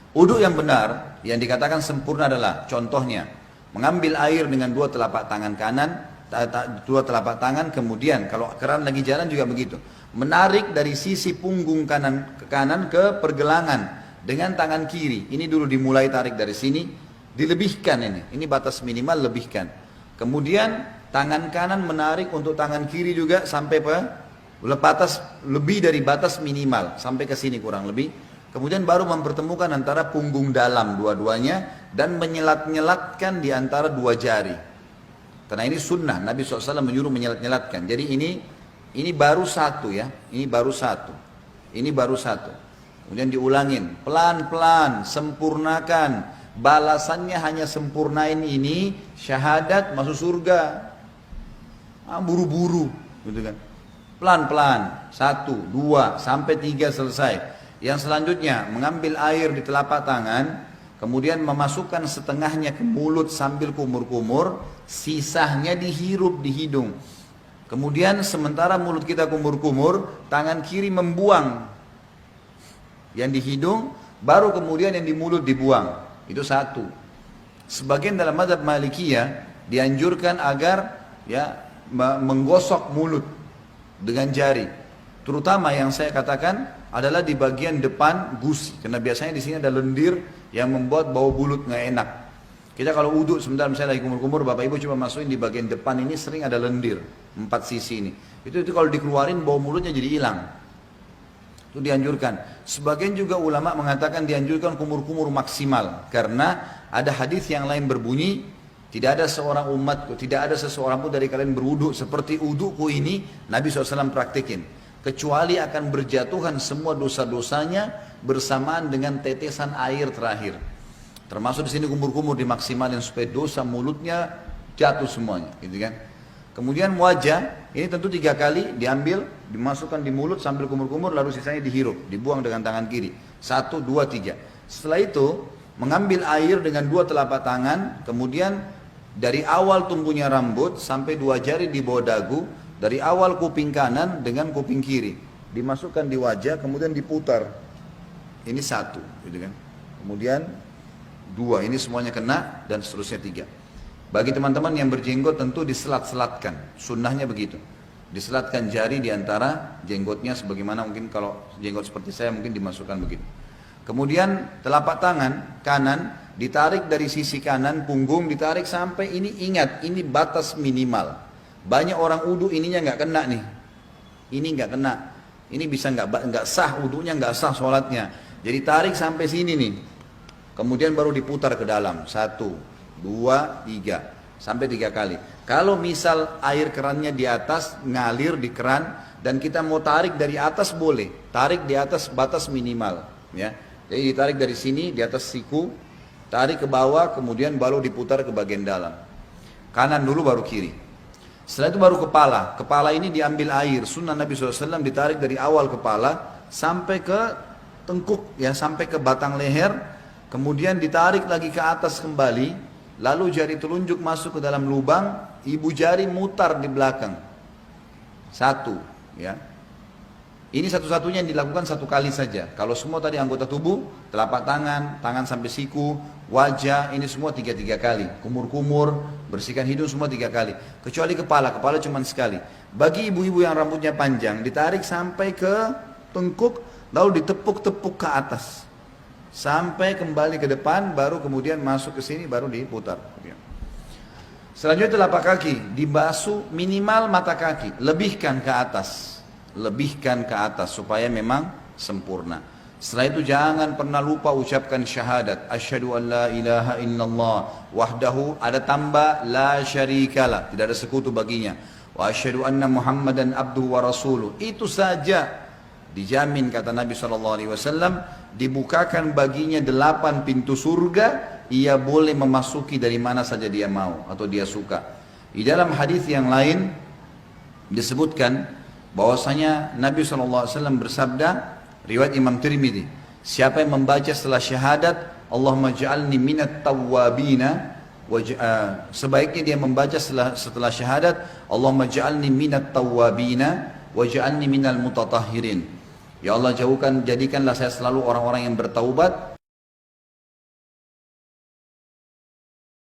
Wudu yang benar, yang dikatakan sempurna adalah contohnya mengambil air dengan dua telapak tangan kanan, dua telapak tangan, kemudian kalau keran lagi jalan juga begitu, menarik dari sisi punggung kanan ke kanan ke pergelangan dengan tangan kiri. Ini dulu dimulai tarik dari sini, dilebihkan ini batas minimal lebihkan. Kemudian tangan kanan menarik untuk tangan kiri juga sampai batas lebih dari batas minimal sampai ke sini kurang lebih. Kemudian baru mempertemukan antara punggung dalam dua-duanya dan menyelat-nyelatkan di antara dua jari. Karena ini sunnah, Nabi SAW menyuruh menyelat-nyelatkan. Jadi ini baru satu ya, ini baru satu. Ini baru satu. Kemudian diulangin, pelan-pelan, sempurnakan. Balasannya hanya sempurnain ini, syahadat masuk surga. Buru-buru, gitu kan. Pelan-pelan, 1, 2, sampai 3 selesai. Yang selanjutnya mengambil air di telapak tangan, kemudian memasukkan setengahnya ke mulut sambil kumur-kumur, sisanya dihirup di hidung. Kemudian sementara mulut kita kumur-kumur, tangan kiri membuang yang di hidung, baru kemudian yang di mulut dibuang. Itu satu. Sebagian dalam mazhab Malikiyah dianjurkan agar ya menggosok mulut dengan jari. Terutama yang saya katakan adalah di bagian depan gusi, karena biasanya di sini ada lendir yang membuat bau mulut nggak enak. Kita kalau uduk sebentar misalnya lagi kumur-kumur, bapak ibu coba masukin di bagian depan ini sering ada lendir 4 sisi ini. Itu kalau dikeluarin bau mulutnya jadi hilang. Itu dianjurkan. Sebagian juga ulama mengatakan dianjurkan kumur-kumur maksimal, karena ada hadis yang lain berbunyi, tidak ada seorang umatku, tidak ada seseorang pun dari kalian berwudu seperti wuduku ini, Nabi SAW praktikin, kecuali akan berjatuhan semua dosa-dosanya bersamaan dengan tetesan air terakhir. Termasuk di sini kumur-kumur dimaksimalin supaya dosa mulutnya jatuh semuanya, gitu kan. Kemudian wajah, ini tentu 3 kali diambil, dimasukkan di mulut sambil kumur-kumur, lalu sisanya dihirup, dibuang dengan tangan kiri. 1, 2, 3. Setelah itu mengambil air dengan 2 telapak tangan, kemudian dari awal tumbuhnya rambut sampai 2 jari di bawah dagu, dari awal kuping kanan dengan kuping kiri, dimasukkan di wajah, kemudian diputar. Ini 1, gitu kan. Kemudian 2, ini semuanya kena, dan seterusnya 3. Bagi teman-teman yang berjenggot tentu diselat-selatkan, sunnahnya begitu. Diselatkan jari di antara jenggotnya, sebagaimana mungkin kalau jenggot seperti saya mungkin dimasukkan begitu. Kemudian telapak tangan kanan ditarik dari sisi kanan, punggung ditarik sampai ini, ingat ini batas minimal. Banyak orang wudu ininya nggak kena nih, ini nggak kena, ini bisa nggak sah wudunya, nggak sah sholatnya. Jadi tarik sampai sini nih, kemudian baru diputar ke dalam, 1, 2, 3, sampai 3 kali. Kalau misal air kerannya di atas, ngalir di keran, dan kita mau tarik dari atas boleh, tarik di atas batas minimal, ya. Jadi ditarik dari sini di atas siku, tarik ke bawah, kemudian baru diputar ke bagian dalam. Kanan dulu baru kiri. Setelah itu baru kepala. Kepala ini diambil air. Sunnah Nabi SAW ditarik dari awal kepala sampai ke tengkuk, ya, sampai ke batang leher. Kemudian ditarik lagi ke atas kembali. Lalu jari telunjuk masuk ke dalam lubang. Ibu jari mutar di belakang. 1, ya. Ini satu-satunya yang dilakukan 1 kali saja. Kalau semua tadi anggota tubuh, telapak tangan, tangan sampai siku, wajah, ini semua 3 kali. Kumur-kumur, bersihkan hidung semua 3 kali. Kecuali kepala cuma sekali. Bagi ibu-ibu yang rambutnya panjang, ditarik sampai ke tengkuk, lalu ditepuk-tepuk ke atas. Sampai kembali ke depan, baru kemudian masuk ke sini, baru diputar. Selanjutnya telapak kaki, dibasuh minimal mata kaki, lebihkan ke atas. Lebihkan ke atas supaya memang sempurna. Setelah itu jangan pernah lupa ucapkan syahadat, asyhadu an la ilaha illallah wahdahu, ada tambah la syarikalah, tidak ada sekutu baginya, wa asyhadu anna muhammadan abduhu wa rasuluh. Itu saja dijamin, kata Nabi SAW, dibukakan baginya 8 pintu surga, ia boleh memasuki dari mana saja dia mau atau dia suka. Di dalam hadis yang lain disebutkan bahwasanya Nabi SAW bersabda, riwayat Imam Tirmidzi, siapa yang membaca setelah syahadat Allahumma ja'alni minat tawwabina, sebaiknya dia membaca setelah syahadat Allahumma ja'alni minat tawwabina wa ja'alni minal mutatahhirin. Ya Allah, jadikanlah saya selalu orang-orang yang bertaubat,